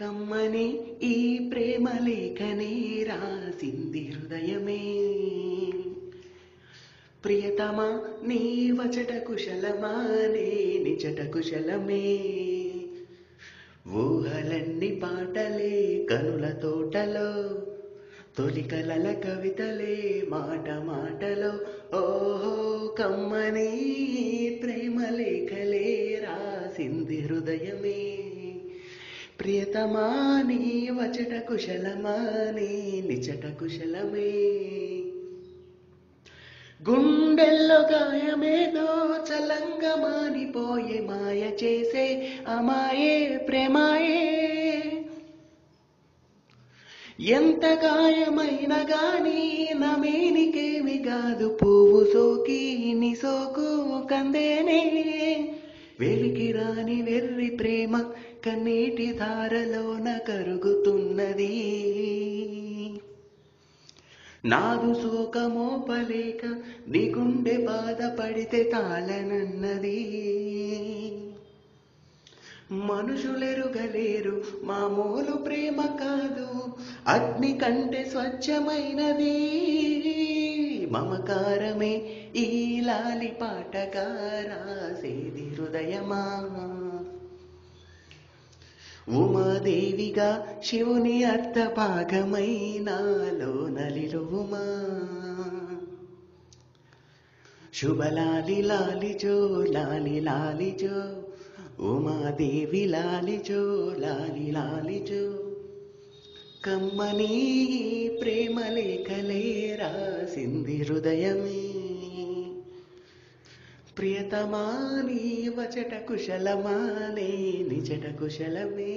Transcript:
కమ్మని ఈ ప్రేమ లేఖనే రాసింది హృదయమే. ప్రియతమా నీ వచట కుశలమా నే నిజట కుశలమే. ఊహలన్నీ పాటలే కనుల తోటలో, తొలి కలల కవితలే మాట మాటలో. ఓహో కమ్మని ప్రేమ లేఖలే రాసింది హృదయమే. ప్రియతమా నీ వచట కుశలమా నీ నిజట కుశలమే. గుండెల్లో గాయమేదో చలంగా మానిపోయే మాయ చేసే అమాయే ప్రేమాయే. ఎంత గాయమైనా గాని నమేనికేమి కాదు, పువ్వు సోకి నీ సోకు కందేనే. వెలికి రాని వెర్రి ప్రేమ కన్నీటి ధారలోన కరుగుతున్నది. నాదు శోకమోపలేక నీ గుండె బాధపడితే తాళనన్నది. మనుషులెరుగలేరు మామూలు ప్రేమ కాదు, అగ్ని కంటే స్వచ్ఛమైనది. మమకారమే ఈ లాలి పాటగా రాసేది హృదయమా. ఉమాదేవిగా శివుని అర్థ భాగమై నాలో నలిలుమా. శుభలాలి లాలిజో లాలి లాలిజో, ఉమాదేవి లాలిజో లాలి లాలిజో. కమ్మని ప్రేమ లేఖలే రాసింది హృదయమే. ప్రియతమా నీ వచట కుశలమా నే నిజట కుశలమే.